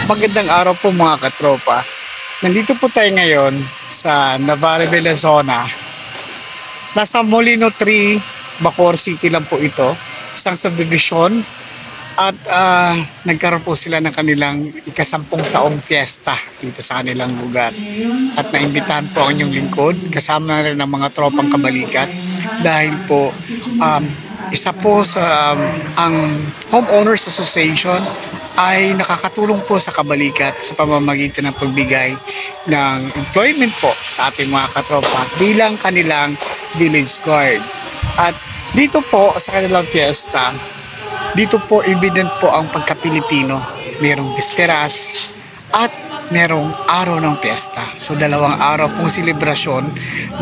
Magandang araw po mga katropa. Nandito po tayo ngayon sa Navarre de la Zona. Nasa Molino 3, Bacoor City lang po ito. Isang subdivision. At nagkaroon po sila ng kanilang ika-10 taong fiesta dito sa kanilang lugar. At naimbitahan po ang inyong lingkod. Kasama na rin ang mga tropang kabalikat. Dahil po isa po sa ang Homeowners Association ay nakakatulong po sa kabalikat sa pamamagitan ng pagbigay ng employment po sa ating mga katropa bilang kanilang village guard. At dito po sa kanilang fiesta, dito po evident po ang pagka-Pilipino. Merong bisperas at merong araw ng fiesta. So dalawang araw pong selebrasyon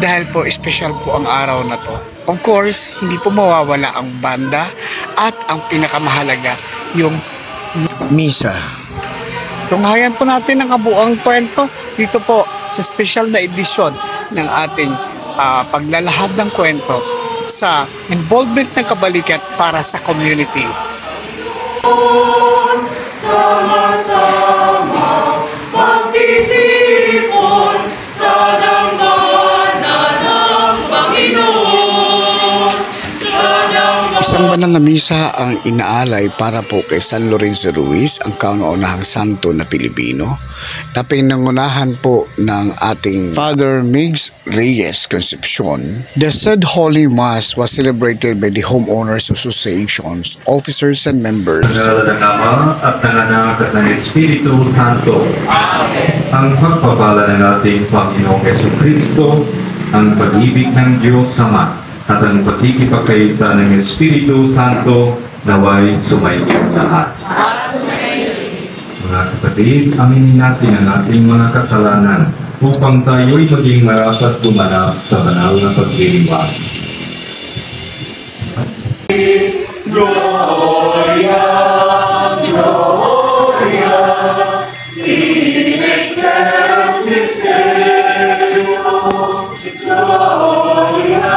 dahil po special po ang araw na to. Of course, hindi po mawawala ang banda at ang pinakamahalaga yung misa. Tunghayan po natin ang kabuang kwento dito po sa special na edisyon ng ating paglalahad ng kwento sa involvement ng kabalikat para sa community. Sama-sama magtitipon sa dambana ng Panginoon. Isang banal na misa ang inaalay para po kay San Lorenzo Ruiz, ang kauna-unahang santo na Pilipino, na pinangunahan po ng ating Father Migs Reyes Concepcion. The said Holy Mass was celebrated by the Homeowners Association's officers and members. Ng Ama at ng Anak at ng Espiritu Santo. Amen. Ang pagpapala ng ating Panginoong Jesucristo, ang pag-ibig ng Diyos Ama, at ang pakikipagkaisa ng Espiritu Santo naway sumainyo lahat. Mga kapatid, aminin natin ang ating mga kasalanan upang tayo'y maging maras at gumanap sa banal na pagdiriwang. Gloria, Gloria, in excelsis Deo, Gloria.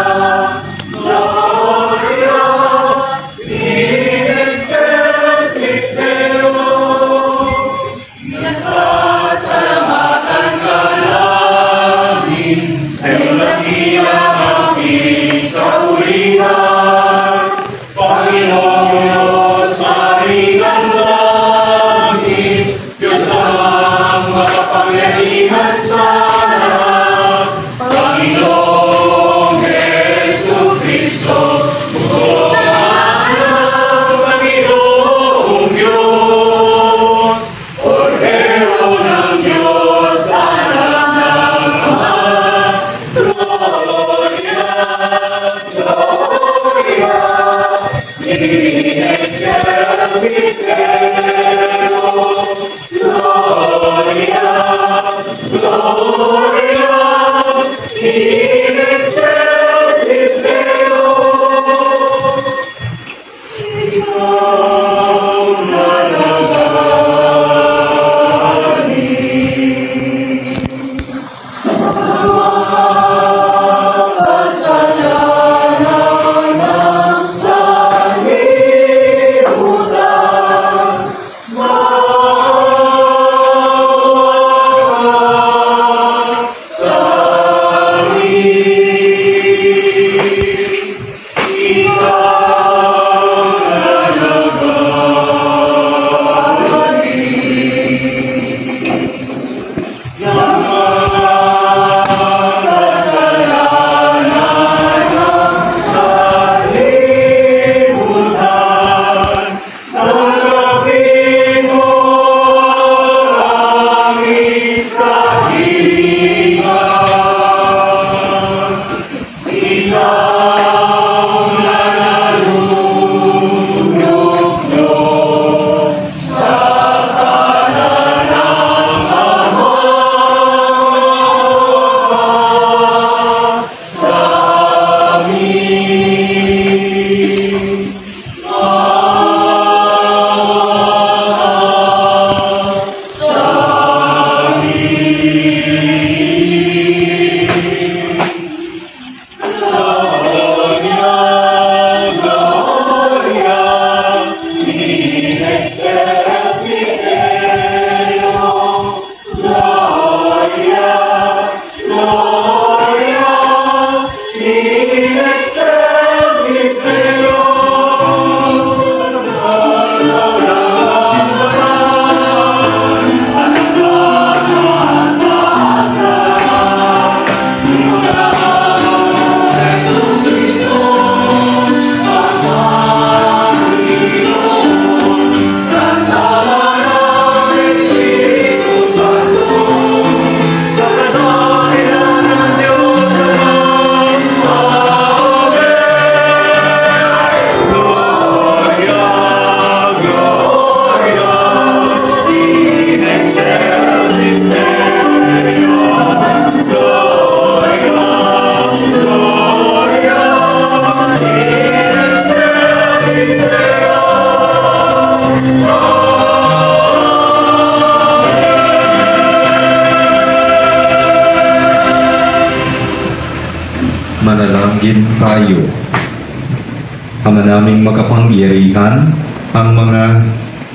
Ama naming makapangyarihan, ang mga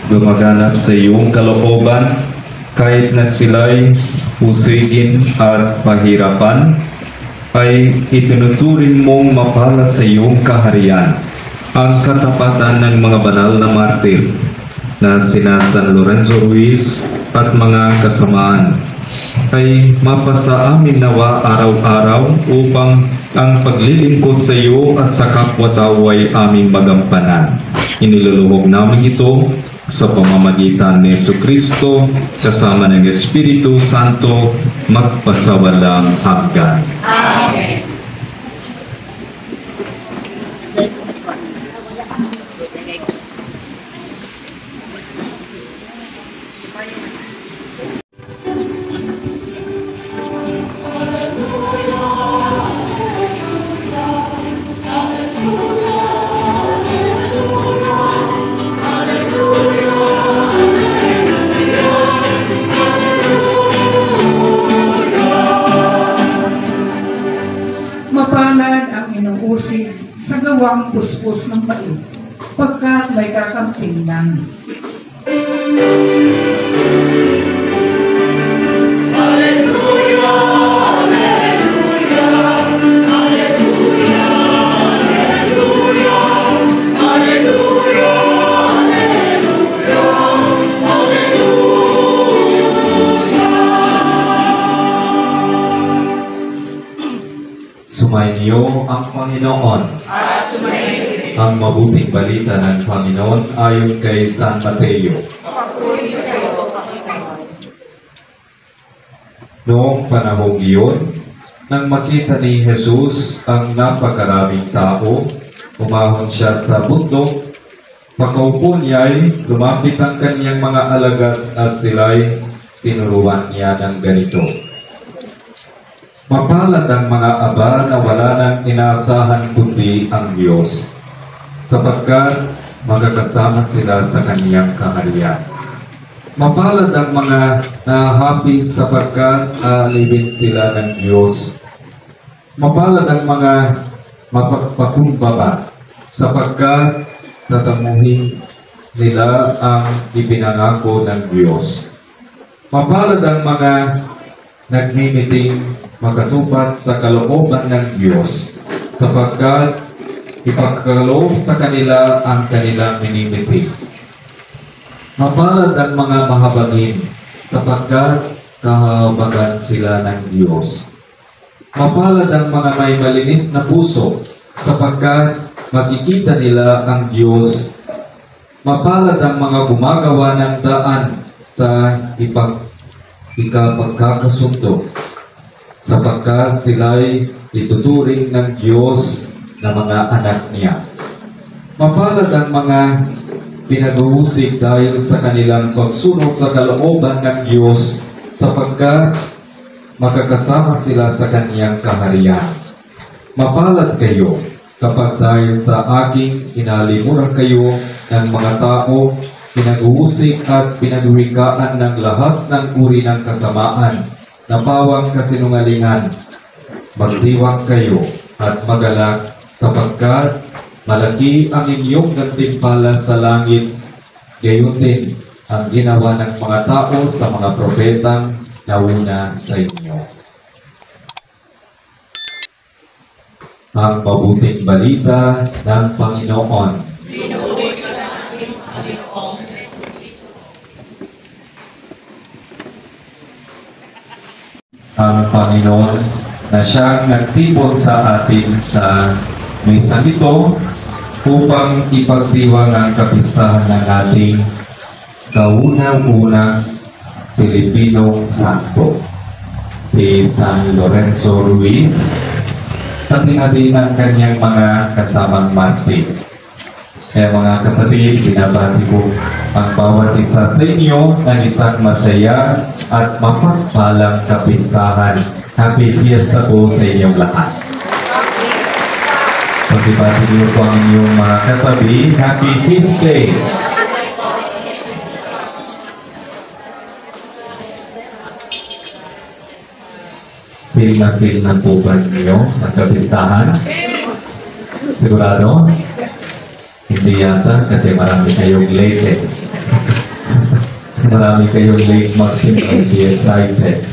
gumaganap sa iyong kalooban, kahit na sila'y usigin at pahirapan, ay itinuturing mong mapalad sa iyong kaharian ang katapatan ng mga banal na martir na sina San Lorenzo Ruiz at mga kasamaan ay mapasa amin nawa araw-araw upang ang paglilingkod sa iyo at sa kapwa-tao ay aming magampanan. Iniluluhog namin ito sa pamamagitan ni Jesucristo kasama ng Espiritu Santo magpasawalang hanggan. Amen. Mapalad ang inuusig sa gawang puspos ng bait, pagkat may kakamping lang. Sumainyo ang Panginoon. Ang mabuting balita ng Panginoon ayon kay San Mateo. Noong panahong iyon, nang makita ni Jesus ang napakaraming tao, umahon siya sa bundok. Pagkaupo niya'y lumapit ang kaniyang mga alagad at sila'y tinuruan niya ng ganito. Mapalad ang mga aba na wala nang inaasahan kundi ang Diyos, sapagkat magkakasama sila sa kaniyang kaharian. Mapalad ang mga nahahapi sapagkat aalibin sila ng Diyos. Mapalad ang mga mapagpakumbaba sapagkat tatamuhin nila ang ipinangako ng Diyos. Mapalad ang mga nagmimiting makatupad sa kalooban ng Diyos, sapagkat ipagkaloob sa kanila ang kanilang minimiting. Mapalad ang mga mahabagin, sapagkat kahabagan sila ng Diyos. Mapalad ang mga may malinis na puso, sapagkat makikita nila ang Diyos. Mapalad ang mga gumagawa ng daan sa ikapagkakasundo, sapagkat sila'y ituturing ng Diyos na mga anak niya. Mapalad ang mga pinag-uusig dahil sa kanilang pagsunod sa kalooban ng Diyos, sapagkat makakasama sila sa kaniyang kaharian. Mapalad kayo kapag dahil sa aking inalimuran kayo ng mga tao, pinag-uusig at pinagwikaan ng lahat ng uri ng kasamaan na pawang kasinungalingan. Magdiwang kayo at magalak, sapagkat malaki ang inyong gantimpala sa langit. Gayon din ang ginawa ng mga tao sa mga propetang nauna sa inyo. Ang mabuting balita ng Panginoon. Ang Panginoon na siyang nagtipon sa atin sa minsan ito upang ipagdiwang ang kapistahan ng ating kaunang-unang Pilipinong Santo, si San Lorenzo Ruiz, pati na din ang kanyang mga kasamang martir. Kaya mga kapatid, binabati ko ang bawat isa sa inyo ng isang masaya at mapagpalang kapistahan. Happy Fiesta po sa inyong lahat. Pagdibati niyo po ang inyong mga katabi. Happy Feast Day! Feel na po ba ninyo ang kapistahan? Sigurado? Hindi yata kasi marami kayong late eh. Marami kayong late Martin, hindi excited.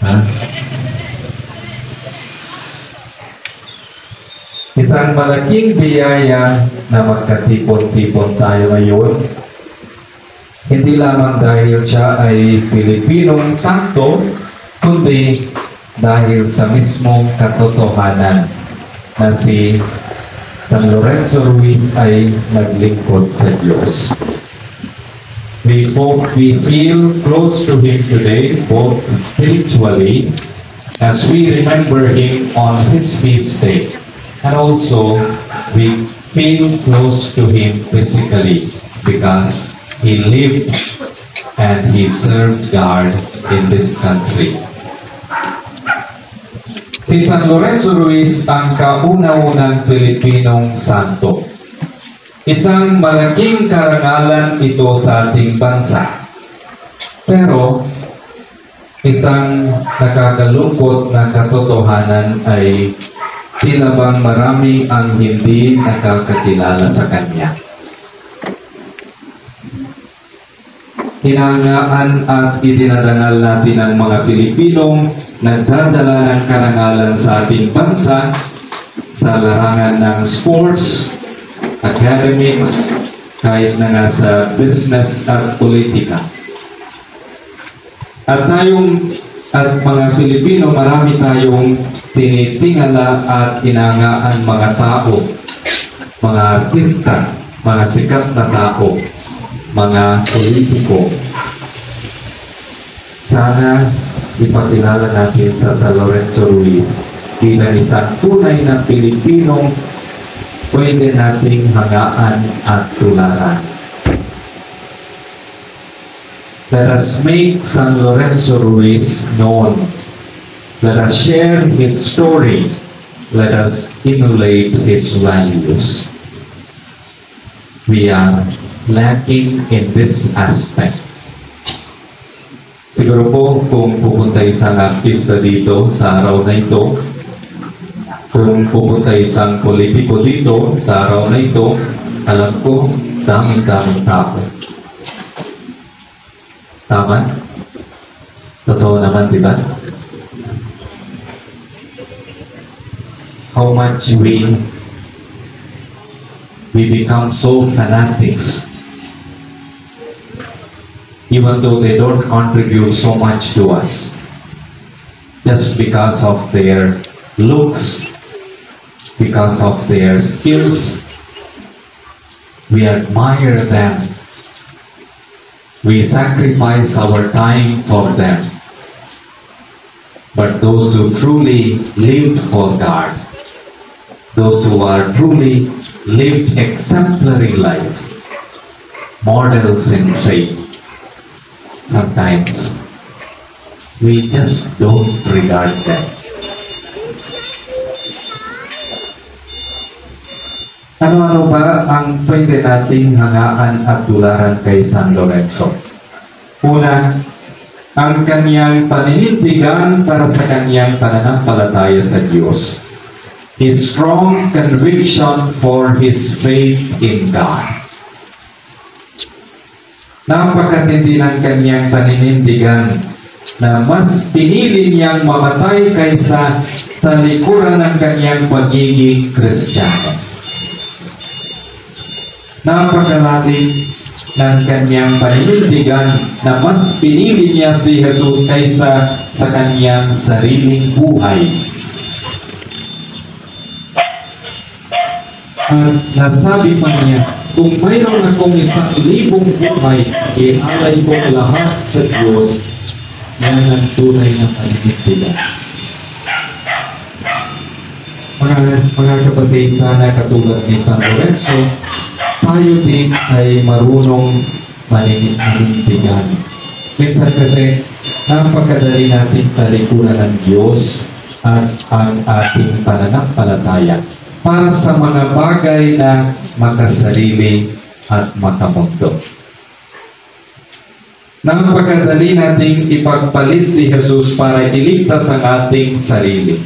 Ha? Isang malaking biyaya na magkatipon-tipon tayo ngayon. Hindi lamang dahil siya ay Pilipinong santo, kundi dahil sa mismong katotohanan na si San Lorenzo Ruiz ay naglingkod sa Diyos. We hope we feel close to him today, both spiritually, as we remember him on his feast day, and also we feel close to him physically because he lived and he served God in this country. Si San Lorenzo Ruiz ang kauna-unang Pilipinong santo. Isang malaking karangalan ito sa ating bansa. Pero, isang nakakalungkot na katotohanan ay tila bang marami ang hindi nakakakilala sa kanya. Hinangaan at idinadangal natin ang mga Pilipinong nagdadala ng karangalan sa ating bansa sa larangan ng sports, academics, kahit na nga sa business at politika. At mga Pilipino, marami tayong tinitingala at inangaan mga tao, mga artista, mga sikat na tao, mga politiko. Sana ipakilala natin sa San Lorenzo Ruiz bilang isang tunay na Pilipinong pwede nating hangaan at tularan. Let us make San Lorenzo Ruiz known. Let us share his story. Let us emulate his values. We are lacking in this aspect. Siguro po kung pupunta isang artista dito sa araw na ito, kung pupunta isang politiko dito sa araw na ito, alam ko, daming-daming tao. Tama? Totoo naman, di ba? How much we become so fanatics, even though they don't contribute so much to us, just because of their looks, because of their skills. We admire them. We sacrifice our time for them. But those who truly lived for God, those who are truly lived exemplary life, models in faith, sometimes we just don't regard them. Ano-ano ba ang pwede nating hangaan at tularan kay San Lorenzo? Una, ang kanyang paninindigan para sa kanyang pananampalataya sa Diyos. His strong conviction for his faith in God. Napakatindi ng kanyang paninindigan na mas pinili niyang mamatay kaysa talikuran ng kanyang pagiging Kristiyano. Napakalalim ng kanyang paninindigan na mas pinili niya si Jesus kaysa sa kanyang sariling buhay. At nasabi pa niya, kung mayroon akong 1,000 buhay, ialay ko lahat sa Diyos. Yan ang tunay na paninindigan. Mga kapatid, sana katulad ni San Lorenzo, tayo din ay marunong maninindigan. Minsan kasi, napakadali natin talikuran ng Diyos at ang ating pananampalataya para sa mga bagay na makasarili at makamundo. Napakadali nating ipagpalit si Jesus para iligtas ang ating sarili.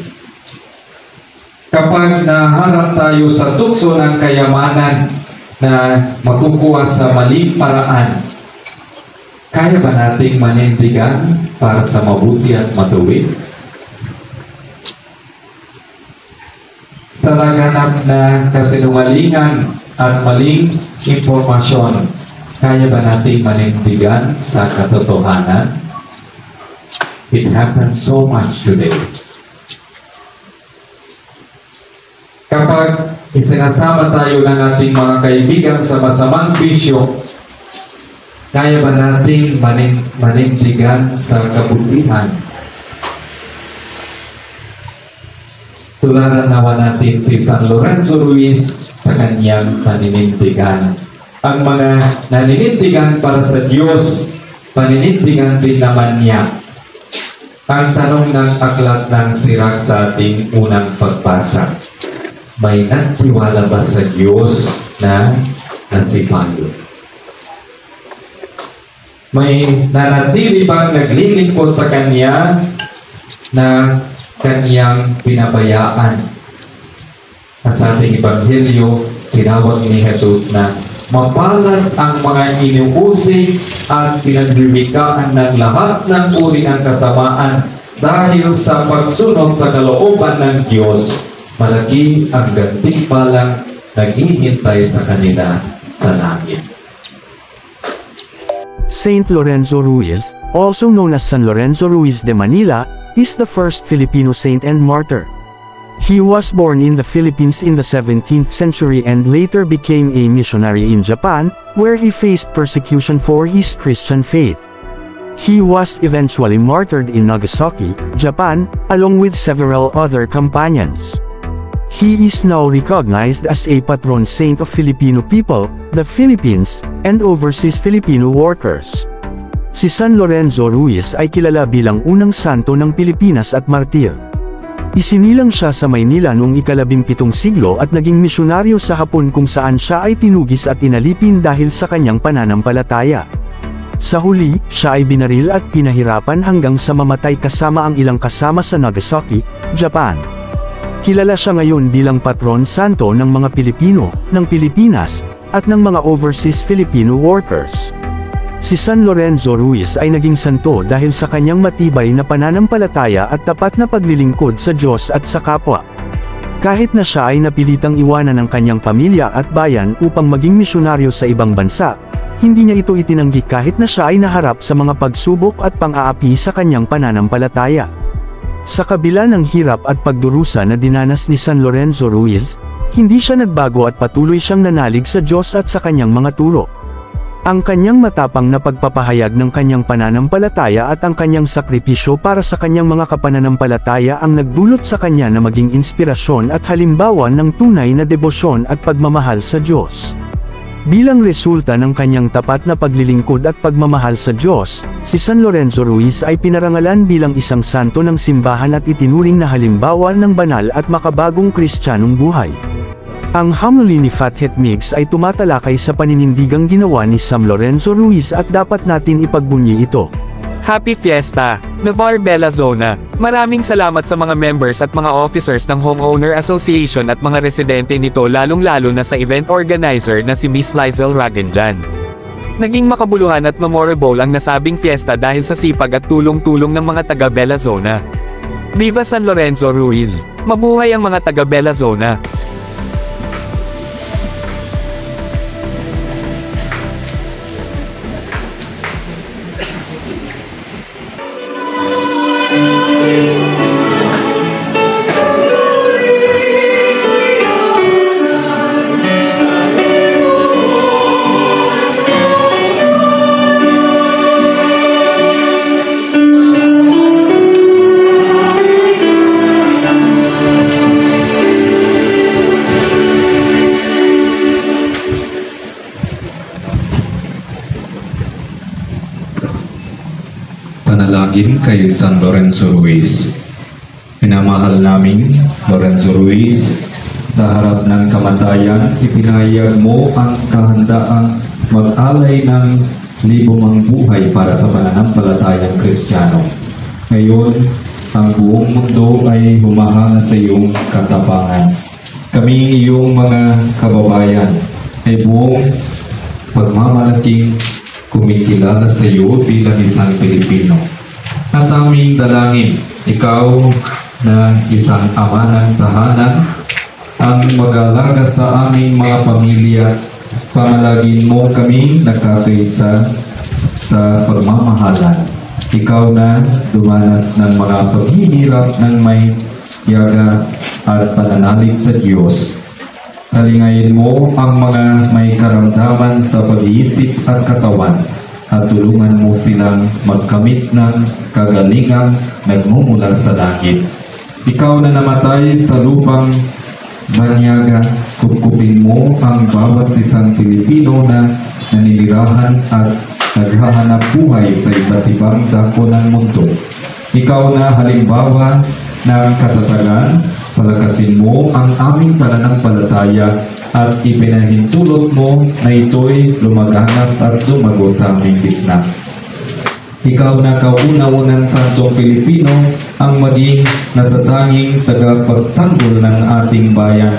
Kapag naharap tayo sa tukso ng kayamanan, na makukuha sa maling paraan, kaya ba nating manindigan para sa mabuti at matuwid? Sa laganap na kasinungalingan at maling impormasyon, kaya ba nating manindigan sa katotohanan? It happens so much today. Kapag isinasama tayo ng ating mga kaibigan sa masamang bisyo, kaya ba nating manindigan sa kabutihan? Tularan nawa natin si San Lorenzo Ruiz sa kanyang paninindigan. Ang mga naninindigan para sa Diyos, paninindigan din naman niya. Ang tanong ng aklat ng Sirach sa ating unang pagbasa, may nagtiwala ba sa Diyos na nasipalo? May nanatili bang naglilingkod sa Kanya na Kanyang pinabayaan? At sa ating Ebanghelyo, tinawag ni Jesus na mapalad ang mga inuusig at pinagbibigaan ng lahat ng uri ng kasamaan dahil sa pagsunod sa kalooban ng Diyos. Malaki ang gantimpalang naghihintay sa kanila sa langit. Saint Lorenzo Ruiz, also known as San Lorenzo Ruiz de Manila, is the first Filipino saint and martyr. He was born in the Philippines in the 17th century and later became a missionary in Japan, where he faced persecution for his Christian faith. He was eventually martyred in Nagasaki, Japan, along with several other companions. He is now recognized as a patron saint of Filipino people, the Philippines, and overseas Filipino workers. Si San Lorenzo Ruiz ay kilala bilang unang santo ng Pilipinas at martir. Isinilang siya sa Maynila noong ika-17 siglo at naging misyonaryo sa Hapon kung saan siya ay tinugis at inalipin dahil sa kanyang pananampalataya. Sa huli, siya ay binaril at pinahirapan hanggang sa mamatay kasama ang ilang kasama sa Nagasaki, Japan. Kilala siya ngayon bilang patron santo ng mga Pilipino, ng Pilipinas, at ng mga overseas Filipino workers. Si San Lorenzo Ruiz ay naging santo dahil sa kanyang matibay na pananampalataya at tapat na paglilingkod sa Diyos at sa kapwa. Kahit na siya ay napilitang iwanan ng kanyang pamilya at bayan upang maging misyonaryo sa ibang bansa, hindi niya ito itinanggi kahit na siya ay naharap sa mga pagsubok at pang-aapi sa kanyang pananampalataya. Sa kabila ng hirap at pagdurusa na dinanas ni San Lorenzo Ruiz, hindi siya nagbago at patuloy siyang nanalig sa Diyos at sa kanyang mga turo. Ang kanyang matapang na pagpapahayag ng kanyang pananampalataya at ang kanyang sakripisyo para sa kanyang mga kapananampalataya ang nagdulot sa kanya na maging inspirasyon at halimbawa ng tunay na debosyon at pagmamahal sa Diyos. Bilang resulta ng kanyang tapat na paglilingkod at pagmamahal sa Diyos, si San Lorenzo Ruiz ay pinarangalan bilang isang santo ng simbahan at itinuring na halimbawa ng banal at makabagong Kristiyanong buhay. Ang homily ni Fathead Mix ay tumatalakay sa paninindigang ginawa ni San Lorenzo Ruiz at dapat natin ipagbunyi ito. Happy Fiesta, Navarre Bella Zona! Maraming salamat sa mga members at mga officers ng Homeowner Association at mga residente nito lalong-lalo na sa event organizer na si Miss Lizel Raganjan. Naging makabuluhan at memorable ang nasabing fiesta dahil sa sipag at tulong-tulong ng mga taga Bella Zona. Viva San Lorenzo Ruiz! Mabuhay ang mga taga Bella Zona! Panalangin kay San Lorenzo Ruiz. Pinamahal namin, Lorenzo Ruiz, sa harap ng kamatayan, ipinahayag mo ang kahandaang mag-alay ng libumang buhay para sa pananampalatayang Kristiyano. Ngayon, ang buong mundo ay humahanga sa iyong katapangan. Kami iyong mga kababayan ay buong pagmamalaking kumikilala sa iyo bilang isang Pilipino. At aming dalangin, ikaw na isang ama ng tahanan, ang mag-alaga sa aming mga pamilya, pangalagin mo kami nagkakaisa sa pagmamahalan. Ikaw na dumanas ng mga paghihirap ng may yaga at pananalig sa Diyos. Talingayin mo ang mga may karamdaman sa pag-iisip at katawan at tulungan mo silang magkamit ng kagalingang nagmumula sa langit. Ikaw na namatay sa lupang banyaga, kupkupin mo ang bawat isang Pilipino na naninirahan at naghahanap buhay sa iba't ibang dako ng mundo. Ikaw na halimbawa ng katatagan, palakasin mo ang aming pananampalataya at ipinahintulot mo na ito'y lumaganap at lumago sa aming gitna. Ikaw na kauna-unang santong Pilipino ang maging natatanging tagapagtanggol ng ating bayan.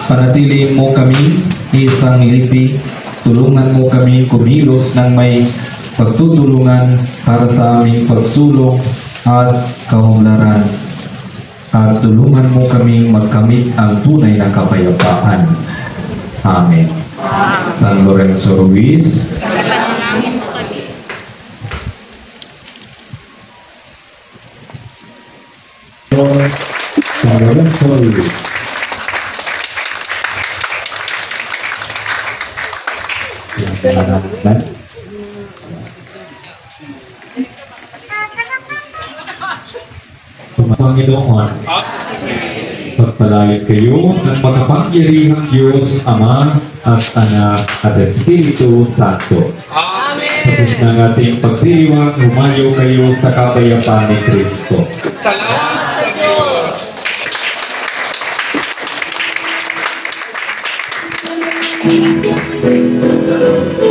Panatiliin mo kami isang lipi, tulungan mo kami kumilos ng may pagtutulungan para sa aming pagsulong at kaunlaran. At tulungan mo kami magkamit ang tunay na kapayapaan. Amen. San Lorenzo Ruiz, Panalangin mo kami. San Lorenzo Ruiz. Yan, pinananaman. Panginoon, pagpalain kayo ng makapangyarihang Diyos, Ama at Anak at Espiritu Santo. Amen! Tapos ng ating pagdiriwang, humayo kayo sa kapayapaan ni Kristo. Salamat sa Diyos! Thank you.